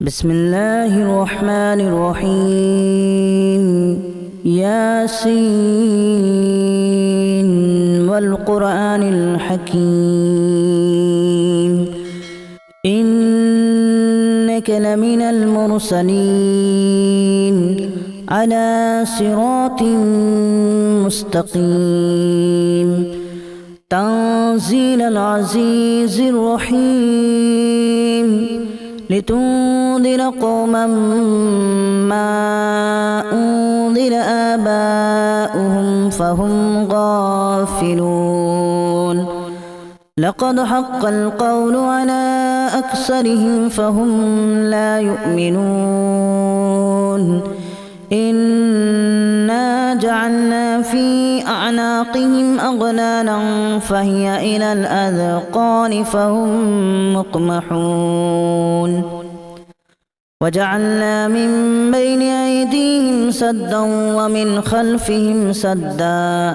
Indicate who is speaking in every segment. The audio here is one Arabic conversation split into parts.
Speaker 1: بسم الله الرحمن الرحيم ياسين والقرآن الحكيم إنك لمن المرسلين على صراط مستقيم تنزيل العزيز الرحيم لتنذر قوما ما أنذر آباؤهم فهم غافلون لقد حق القول على أكثرهم فهم لا يؤمنون إنا جعلنا في أعناقهم أغلالا فهي إلى الأذقان فهم مقمحون وجعلنا من بين أيديهم سدا ومن خلفهم سدا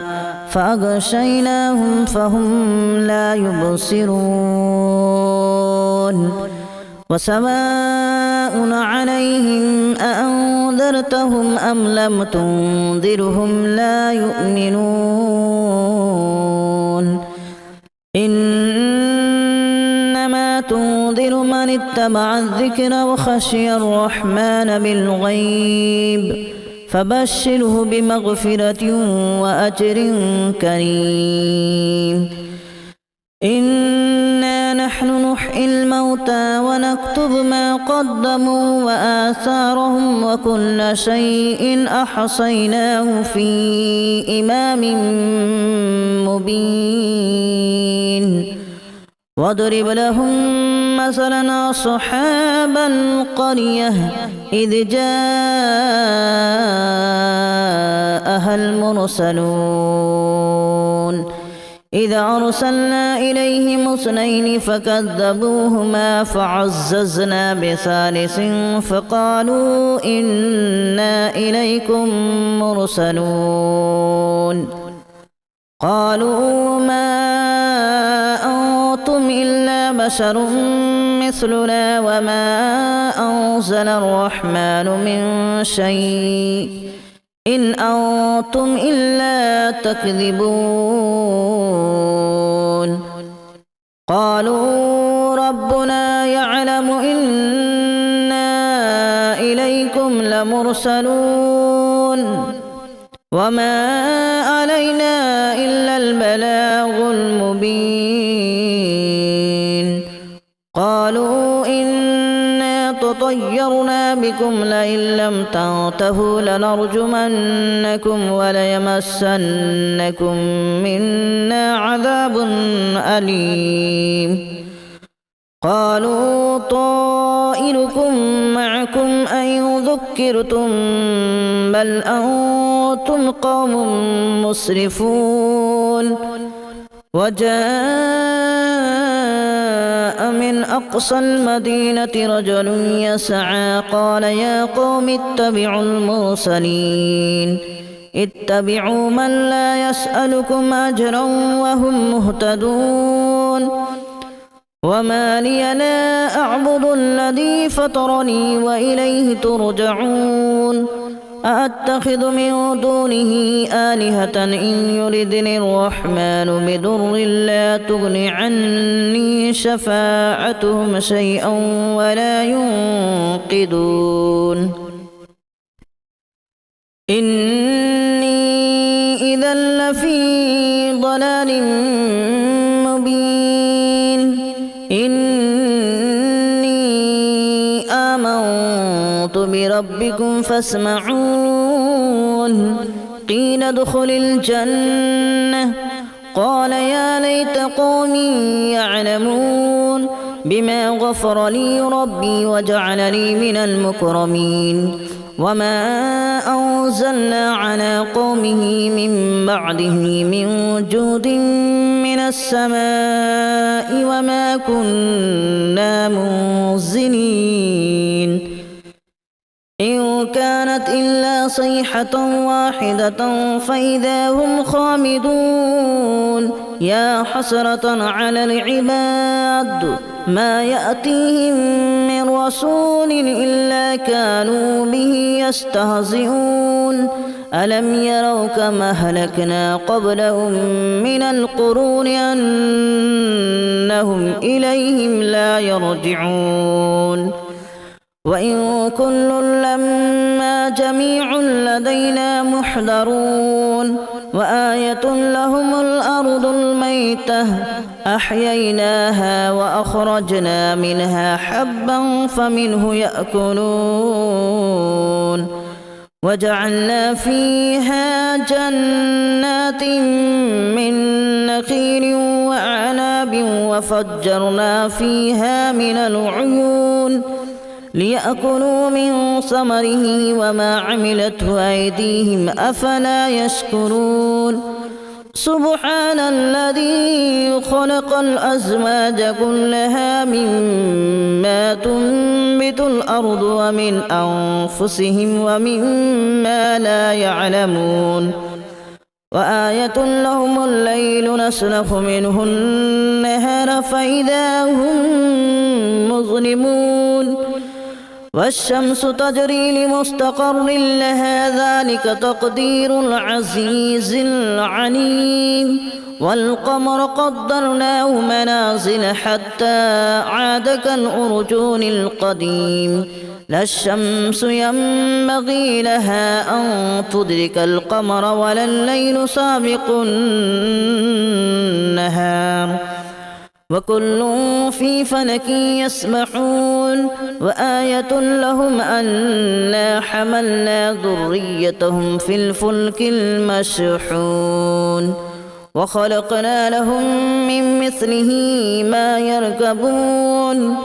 Speaker 1: فأغشيناهم فهم لا يبصرون وسواء عليهم أأنذرتهم أم لم تنذرهم لا يؤمنون إنما تنذر من اتبع الذكر وخشي الرحمن بالغيب فبشره بمغفرة وأجر كريم إنا نحن نحيي الموتى ونكتب ما قدموا وآثارهم وكل شيء أحصيناه في إمام مبين واضرب لهم مثلا أصحاب القرية إذ جاءها المرسلون إذا أرسلنا إليهم اثنين فكذبوهما فعززنا بثالث فقالوا إنا إليكم مرسلون قالوا ما أنتم إلا بشر مثلنا وما أنزل الرحمن من شيء إن أنتم إلا تكذبون قالوا ربنا يعلم إنا إليكم لمرسلون وما علينا إلا البلاغ المبين قالوا إنا تطيرنا بكم لئن لم تنتهوا لنرجمنكم وليمسنكم منا عذاب أليم قالوا طائركم معكم أن ذكرتم بل أنتم قوم مسرفون وجاء من أقصى المدينة رجل يسعى قال يا قوم اتبعوا المرسلين اتبعوا من لا يسألكم أجرا وهم مهتدون وما لي لا أعبد الذي فطرني وإليه ترجعون أأتخذ من دونه آلهة إن يردني الرحمن بضر لا تغن عني شفاعتهم شيئا ولا ينقذون إني إذا لفي ضلال مبين إني آمنت بربكم فاسمعون قيل ادخل الجنة قال يا ليت قومي يعلمون بما غفر لي ربي وجعلني من المكرمين وما أنزلنا على قومه من بعده من جود من السماء وما كنا منزلين إن كانت إلا صيحة واحدة فإذا هم خامدون يا حسرة على العباد ما يأتيهم من رسول إلا كانوا به يستهزئون ألم يروا كما أهلكنا قبلهم من القرون أنهم إليهم لا يرجعون وإن كل لما جميع لدينا محضرون وآية لهم الأرض الميتة أحييناها وأخرجنا منها حبا فمنه يأكلون وجعلنا فيها جنات من نخيل وأعناب وفجرنا فيها من العيون ليأكلوا من ثمره وما عملته أيديهم أفلا يشكرون سبحان الذي خلق الأزواج كلها مما تنبت الأرض ومن أنفسهم ومما لا يعلمون وآية لهم الليل نسلخ منه النهار فإذا هم مظلمون والشمس تجري لمستقر لها ذلك تقدير العزيز العليم والقمر قدرناه منازل حتى عاد كالأرجون القديم لا الشمس ينبغي لها أن تدرك القمر ولا الليل سابق النهار وكل في فلك يسبحون وآية لهم أنا حملنا ذريتهم في الفلك المشحون وخلقنا لهم من مثله ما يركبون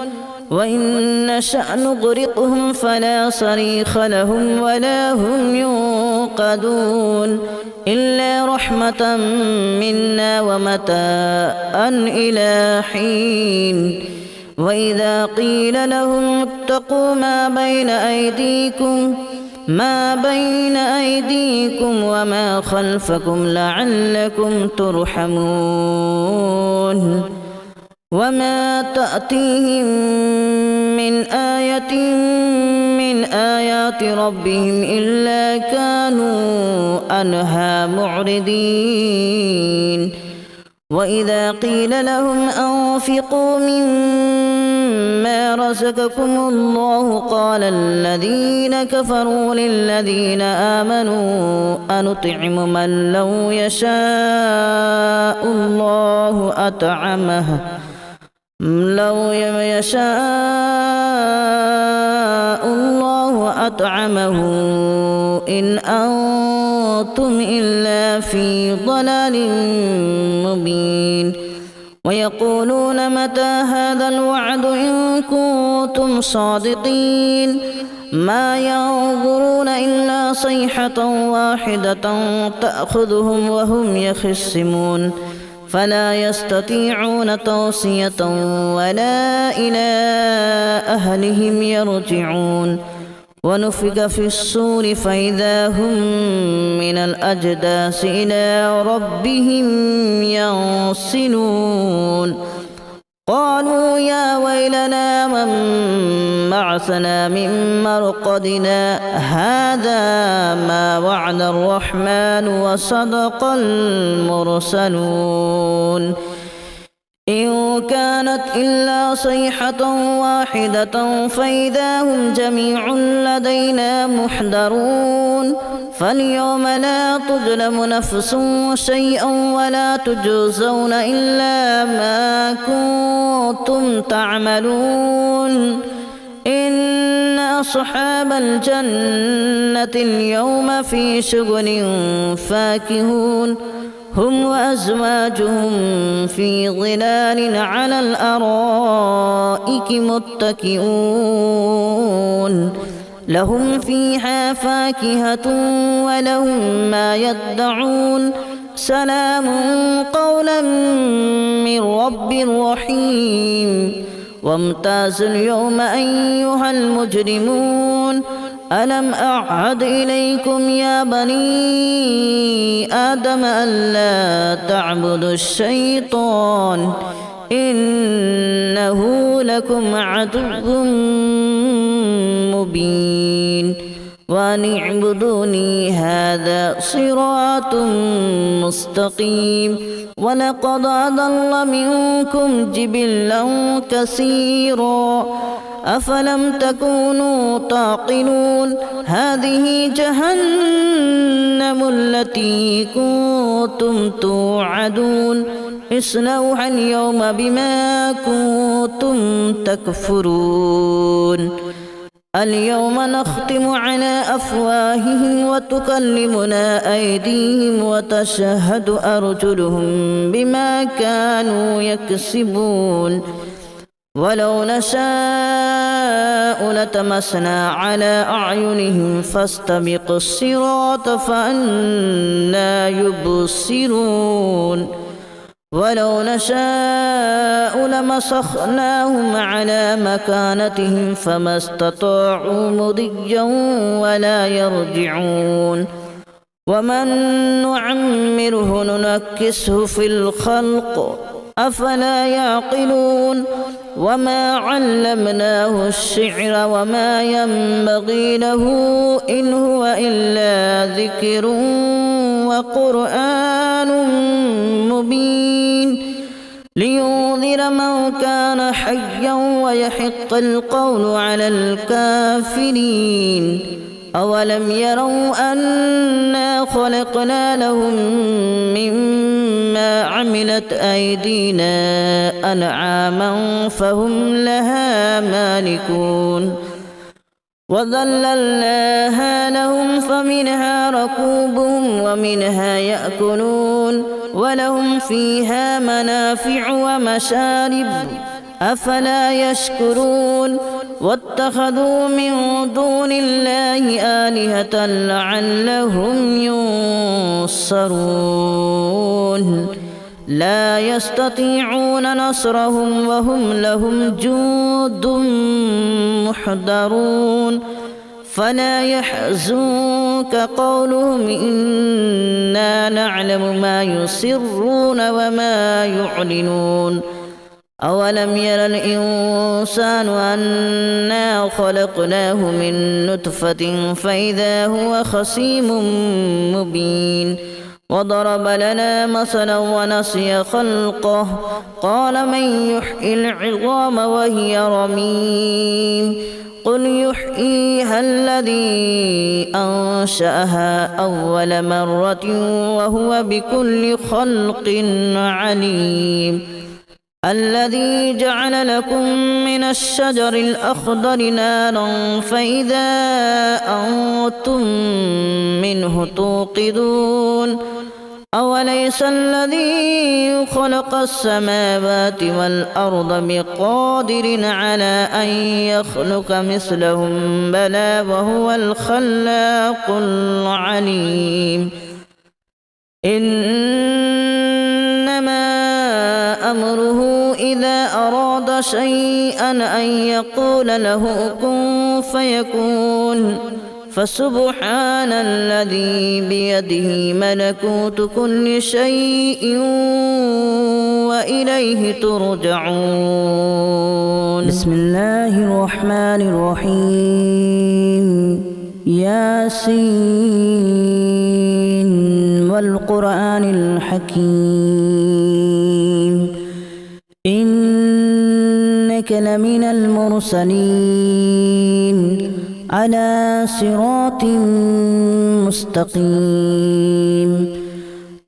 Speaker 1: وإن نشأ نغرقهم فلا صريخ لهم ولا هم ينقذون إلا رحمة منا ومتاعا إلى حين وإذا قيل لهم اتقوا ما بين أيديكم وما خلفكم لعلكم ترحمون وما تأتيهم من آية من آيات ربهم إلا كانوا عنها معرضين وإذا قيل لهم أنفقوا مما رزقكم الله قال الذين كفروا للذين آمنوا أنطعم من لو يشاء الله أطعمه إن أنتم إلا في ضلال مبين ويقولون متى هذا الوعد إن كنتم صادقين ما ينظرون إلا صيحة واحدة تأخذهم وهم يخصمون فلا يستطيعون توصية ولا إلى أهلهم يرجعون ونفخ في الصور فإذا هم من الأجداث إلى ربهم ينسلون قالوا يا ويلنا من بعثنا من مرقدنا هذا ما وعد الرحمن وصدق المرسلون إن كانت إلا صيحة واحدة فإذا هم جميع لدينا محضرون فاليوم لا تظلم نفس شيئا ولا تجزون إلا ما كنتم تعملون إن أصحاب الجنة اليوم في شغل فاكهون هم وأزواجهم في ظلال على الأرائك متكئون لهم فيها فاكهة ولهم ما يدعون سلام قولا من رب رحيم وامتازوا اليوم أيها المجرمون ألم أعهد إليكم يا بني آدم ألا تعبدوا الشيطان إنه لكم عدو مبين وأن اعبدوني هذا صراط مستقيم ولقد أضل منكم جبلا كثيرا أفلم تكونوا تعقلون هذه جهنم التي كنتم توعدون اصلوها اليوم بما كنتم تكفرون اليوم نختم على أفواههم وتكلمنا أيديهم وتشهد أرجلهم بما كانوا يكسبون ولو نشاء لتمسنا على أعينهم فاستبقوا الصراط فأنى يبصرون ولو نشاء لمسخناهم على مكانتهم فما استطاعوا مضيا ولا يرجعون ومن نعمره ننكسه في الخلق أفلا يعقلون وما علمناه الشعر وما ينبغي له إن هو إلا ذكر وقرآن مبين لينذر من كان حيا ويحق القول على الكافرين أولم يروا أنا خلقنا لهم مما عملت أيدينا أنعاما فهم لها مالكون وذللناها لهم فمنها ركوبهم ومنها يأكلون ولهم فيها منافع ومشارب أفلا يشكرون واتخذوا من دون الله آلهة لعلهم ينصرون لا يستطيعون نصرهم وهم لهم جند محضرون فلا يحزنك قولهم إنا نعلم ما يسرون وما يعلنون أولم ير الإنسان أنا خلقناه من نطفة فإذا هو خصيم مبين وضرب لنا مثلا ونسي خلقه قال من يحيي العظام وهي رميم قل يحييها الذي أنشأها أول مرة وهو بكل خلق عليم الذي جعل لكم من الشجر الأخضر نارا فإذا أنتم منه توقدون أوليس الذي خلق السماوات والأرض بقادر على أن يخلق مثلهم بلى وهو الخلاق العليم إنما أمره إذا أراد شيئا أن يقول له كن فيكون فسبحان الذي بيده ملكوت كل شيء وإليه ترجعون بسم الله الرحمن الرحيم ياسين والقرآن الحكيم إنك لمن المرسلين على صراط مستقيم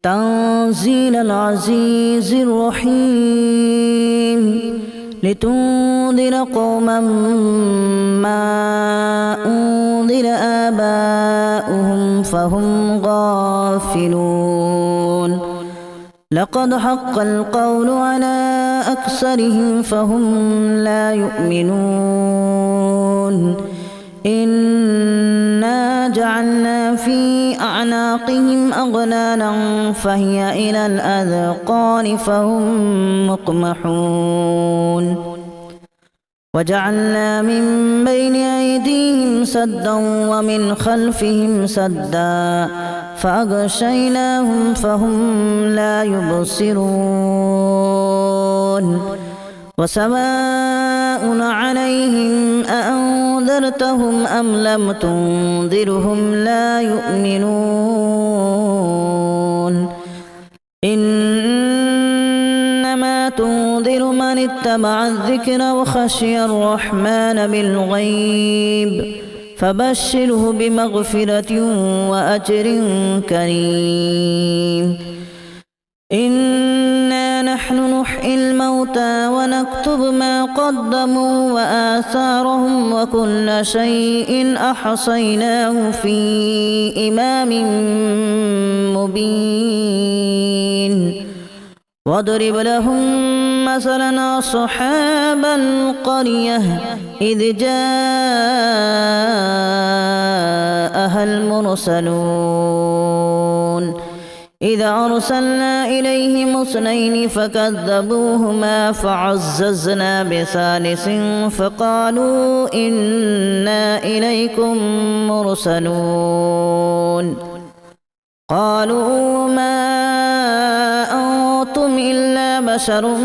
Speaker 1: تنزيل العزيز الرحيم لتنذر قوما ما أنذر آباؤهم فهم غافلون لقد حق القول على أكثرهم فهم لا يؤمنون إنا جعلنا في أعناقهم أغلالا فهي إلى الأذقان فهم مقمحون وجعلنا من بين أيديهم سدا ومن خلفهم سدا فأغشيناهم فهم لا يبصرون وسواء عليهم أأنذرتهم أم لم تنذرهم لا يؤمنون إنما تنذر من اتبع الذكر وخشي الرحمن بالغيب فبشره بمغفرة وأجر كريم إنا نحن نحيي الموتى ونكتب ما قدموا وآثارهم وكل شيء أحصيناه في إمام مبين واضرب لهم مثلا أصحاب القرية إذ جاءها المرسلون إذا أرسلنا إليهم اثنين فكذبوهما فعززنا بثالث فقالوا إنا إليكم مرسلون قالوا ما أنتم إلا بشر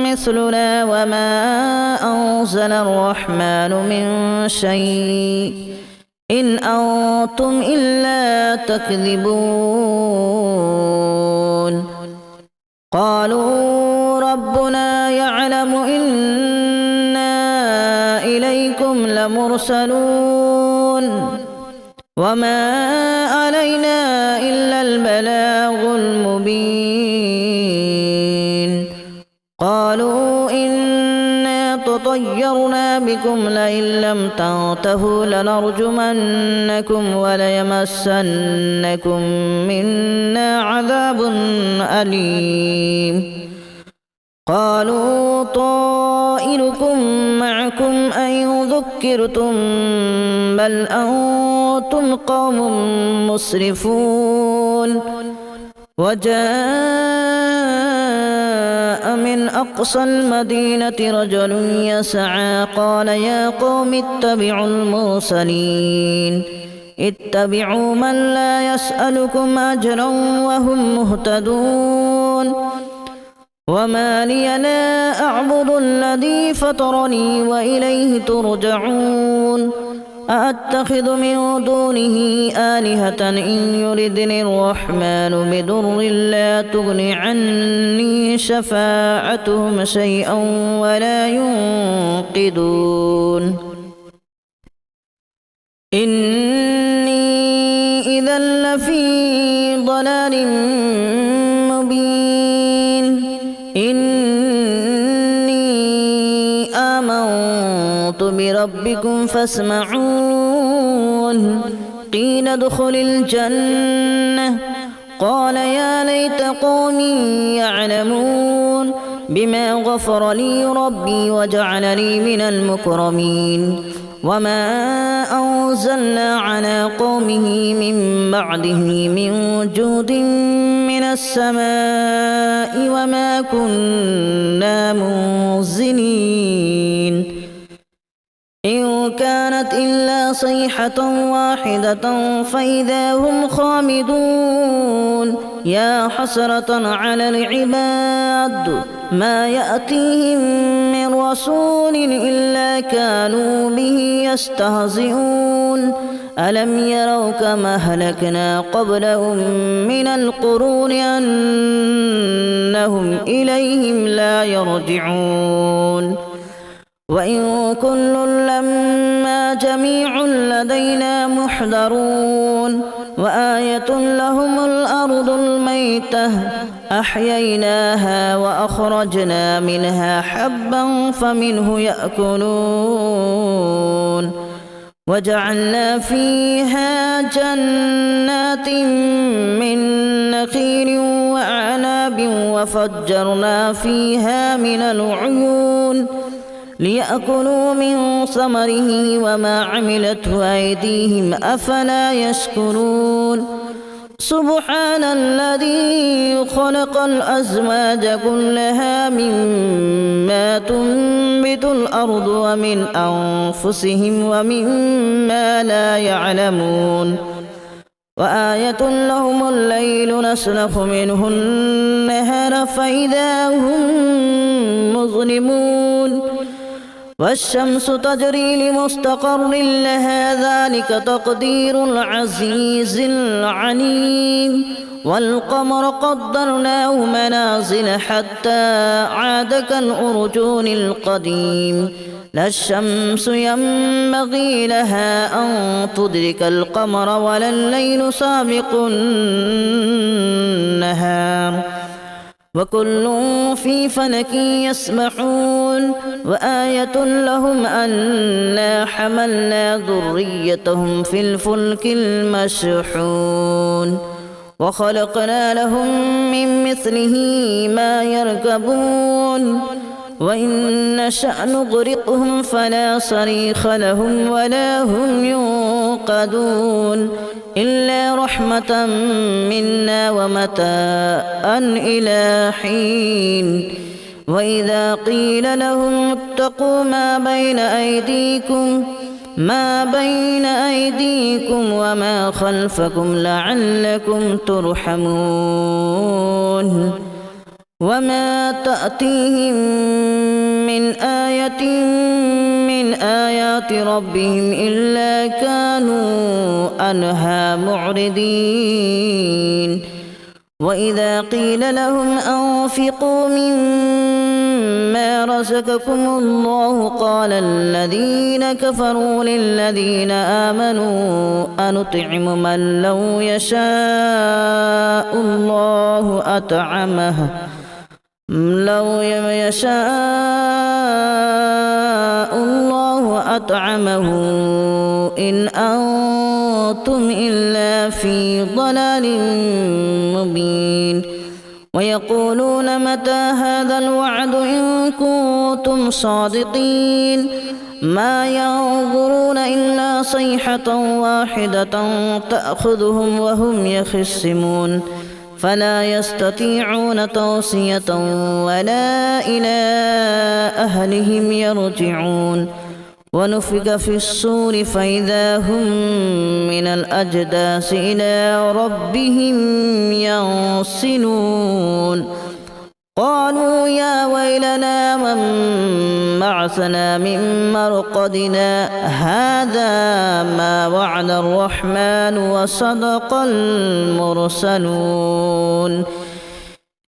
Speaker 1: مثلنا وما أنزل الرحمن من شيء إن أنتم إلا تكذبون قالوا ربنا يعلم إنا إليكم لمرسلون وما علينا إلا البلاغ المبين قالوا إنا تطيرنا بكم لئن لم تنتهوا لنرجمنكم وليمسنكم منا عذاب أليم قالوا طائركم معكم أن ذكرتم بل أنتم قوم مسرفون وجاء من أقصى المدينة رجل يسعى قال يا قوم اتبعوا المرسلين اتبعوا من لا يسألكم أجرا وهم مهتدون وما لي لا أعبد الذي فطرني وإليه ترجعون أأتخذ من دونه آلهة إن يردني الرحمن بضر لا تغن عني شفاعتهم شيئا ولا ينقذون إني إذا لفي ضلال مبين إني آمنت بربكم فاسمعون قيل ادخل الجنة قال يا ليت قومي يعلمون بما غفر لي ربي وجعلني من المكرمين وما أنزلنا على قومه من بعده من جود من السماء وما كنا منزلين إن كانت إلا صيحة واحدة فإذا هم خامدون يا حسرة على العباد ما يأتيهم من رسول إلا كانوا به يستهزئون ألم يروا كما أهلكنا قبلهم من القرون أنهم إليهم لا يرجعون وإن كل لما جميع لدينا محضرون وآية لهم الأرض الميتة أحييناها وأخرجنا منها حبا فمنه يأكلون وجعلنا فيها جنات من نخيل وأعناب وفجرنا فيها من العيون ليأكلوا من ثمره وما عملته أيديهم أفلا يشكرون سبحان الذي خلق الأزواج كلها مما تنبت الأرض ومن أنفسهم ومما لا يعلمون وآية لهم الليل نسلخ منه النهار فإذا هم مظلمون والشمس تجري لمستقر لها ذلك تقدير العزيز العليم والقمر قدرناه منازل حتى عاد كالأرجون القديم لا الشمس ينبغي لها أن تدرك القمر ولا الليل سابق النهار وكل في فلك يسبحون وآية لهم أنا حملنا ذريتهم في الفلك المشحون وخلقنا لهم من مثله ما يركبون وإن نشأ نغرقهم فلا صريخ لهم ولا هم ينقذون إلا رحمة منا ومتاعا إلى حين وإذا قيل لهم اتقوا ما بين أيديكم وما خلفكم لعلكم ترحمون وما تأتيهم من آية من آيات ربهم إلا كانوا عنها معرضين وإذا قيل لهم أنفقوا مما رزقكم الله قال الذين كفروا للذين آمنوا أنطعم من لو يشاء الله أطعمه إن أنتم إلا في ضلال مبين ويقولون متى هذا الوعد إن كنتم صادقين ما ينظرون إلا صيحة واحدة تأخذهم وهم يخصمون فلا يستطيعون توصية ولا إلى أهلهم يرجعون ونفخ في الصور فإذا هم من الأجداث إلى ربهم ينسلون قالوا يا ويلنا من بعثنا من مرقدنا هذا ما وعد الرحمن وصدق المرسلون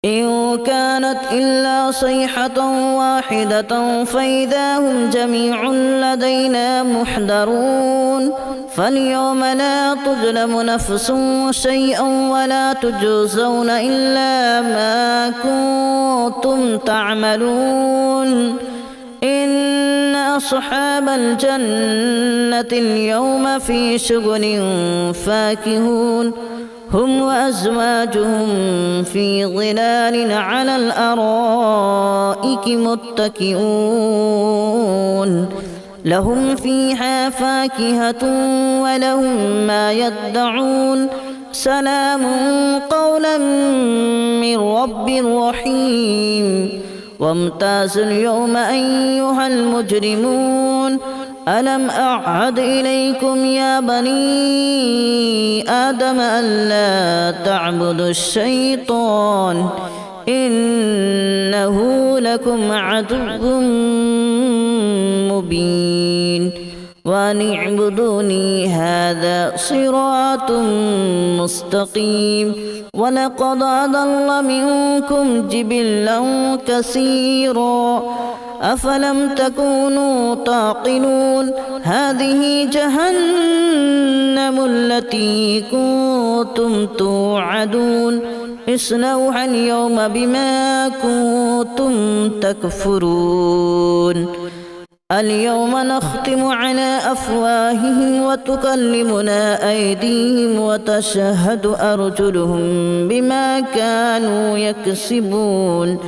Speaker 1: إن كانت إلا صيحة واحدة فإذا هم جميع لدينا محضرون فاليوم لا تظلم نفس شيئا ولا تجزون إلا ما كنتم تعملون إن أصحاب الجنة اليوم في شغل فاكهون هم وأزواجهم في ظلال على الأرائك متكئون لهم فيها فاكهة ولهم ما يدعون سلام قولا من رب رحيم وامتازوا اليوم أيها المجرمون ألم أعهد إليكم يا بني آدم ألا تعبدوا الشيطان إنه لكم عدو مبين وأن اعبدوني هذا صراط مستقيم ولقد أضل منكم جبلا كثيرا أفلم تكونوا تعقلون هذه جهنم التي كنتم توعدون اصلوها اليوم بما كنتم تكفرون اليوم نختم على أفواههم وتكلمنا أيديهم وتشهد أرجلهم بما كانوا يكسبون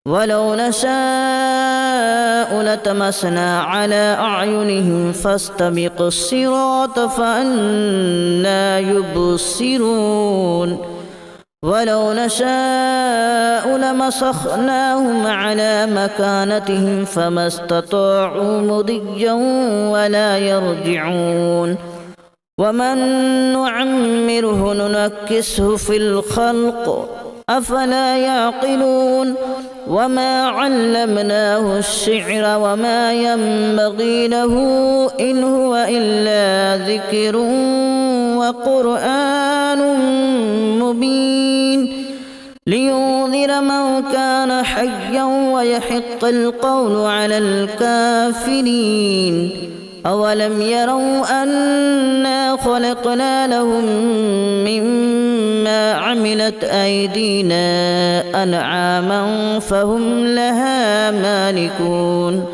Speaker 1: ولو نشاء لتمسنا على أعينهم فاستبقوا الصراط فأنى يبصرون ولو نشاء لمسخناهم على مكانتهم فما استطاعوا مضيا ولا يرجعون ومن نعمره ننكسه في الخلق أفلا يعقلون وما علمناه الشعر وما ينبغي له إن هو إلا ذكر وقرآن مبين لينذر من كان حيا ويحق القول على الكافرين أولم يروا أنا خلقنا لهم مما عملت أيدينا أنعاما فهم لها مالكون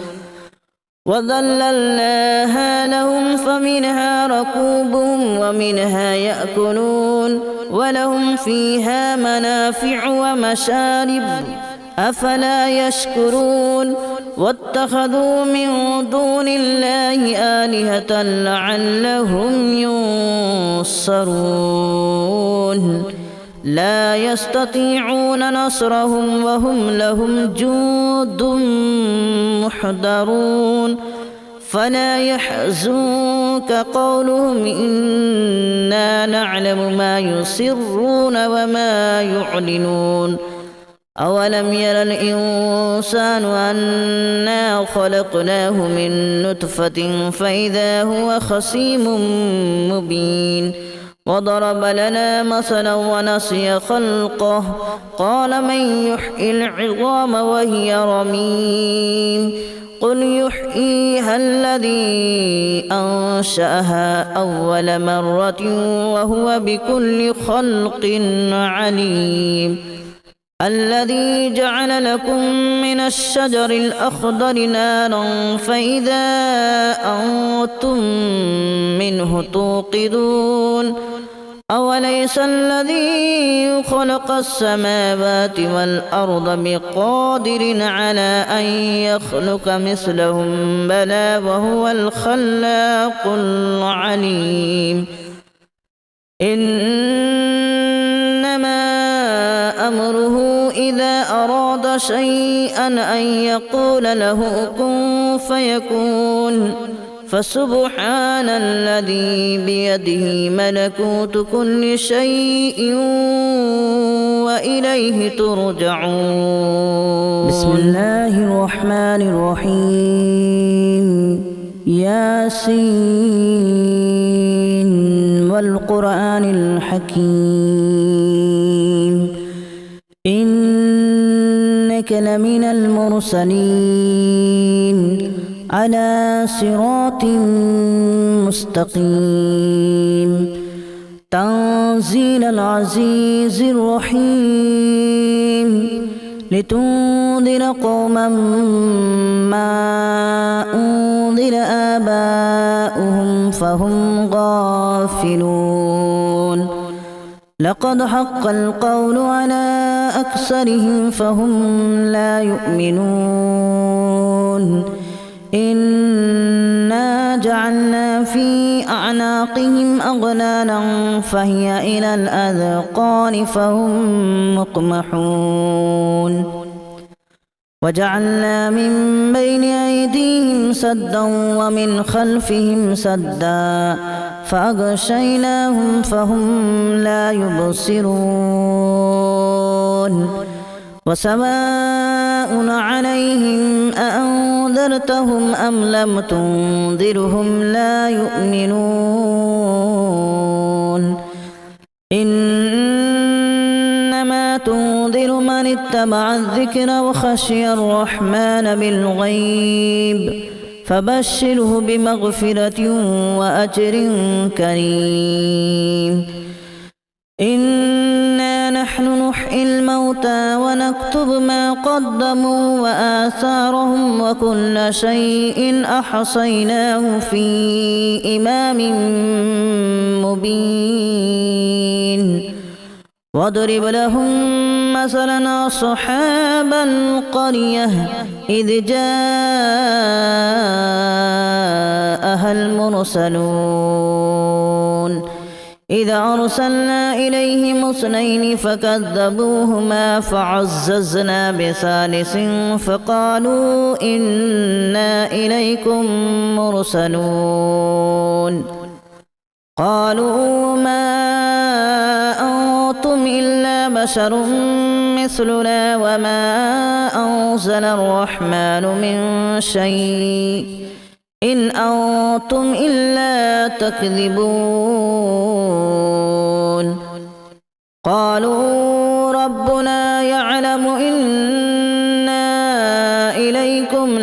Speaker 1: وذللناها لهم فمنها ركوبهم ومنها يأكلون ولهم فيها منافع ومشارب أفلا يشكرون واتخذوا من دون الله آلهة لعلهم ينصرون لا يستطيعون نصرهم وهم لهم جند محضرون فلا يحزنك قولهم إنا نعلم ما يسرون وما يعلنون أولم ير الإنسان أنا خلقناه من نطفة فإذا هو خصيم مبين وضرب لنا مثلا ونسي خلقه قال من يحيي العظام وهي رميم قل يحييها الذي أنشأها أول مرة وهو بكل خلق عليم الذي جعل لكم من الشجر الأخضر نارا فإذا أنتم منه توقدون أوليس الذي خلق السماوات والأرض بقادر على أن يخلق مثلهم بلى وهو الخلاق العليم إنما أمره إذا أراد شيئا أن يقول له كن فيكون فسبحان الذي بيده ملكوت كل شيء وإليه ترجعون بسم الله الرحمن الرحيم ياسين والقرآن الحكيم إنك لمن المرسلين على صراط مستقيم تنزيل العزيز الرحيم لتنذر قوما ما أنذر آباؤهم فهم غافلون لقد حق القول على أكثرهم فهم لا يؤمنون إنا جعلنا في أعناقهم أغلالا فهي إلى الأذقان فهم مقمحون وجعلنا من بين أيديهم سدا ومن خلفهم سدا فأغشيناهم فهم لا يبصرون وسواء عليهم أأنذرتهم أم لم تنذرهم لا يؤمنون إنما تنذر من اتبع الذكر وخشي الرحمن بالغيب فبشره بمغفرة وأجر كريم إنا نحن نحيي الموتى ونكتب ما قدموا وآثارهم وكل شيء أحصيناه في إمام مبين واضرب لهم مثلا أصحاب القرية إذ جاءها المرسلون إذا أرسلنا إليهم اثنين فكذبوهما فعززنا بثالث فقالوا إنا إليكم مرسلون قالوا ما أنتم إلا بشر مثلنا وما أنزل الرحمن من شيء إن أنتم إلا تكذبون قالوا ربنا يعلم إنا إليكم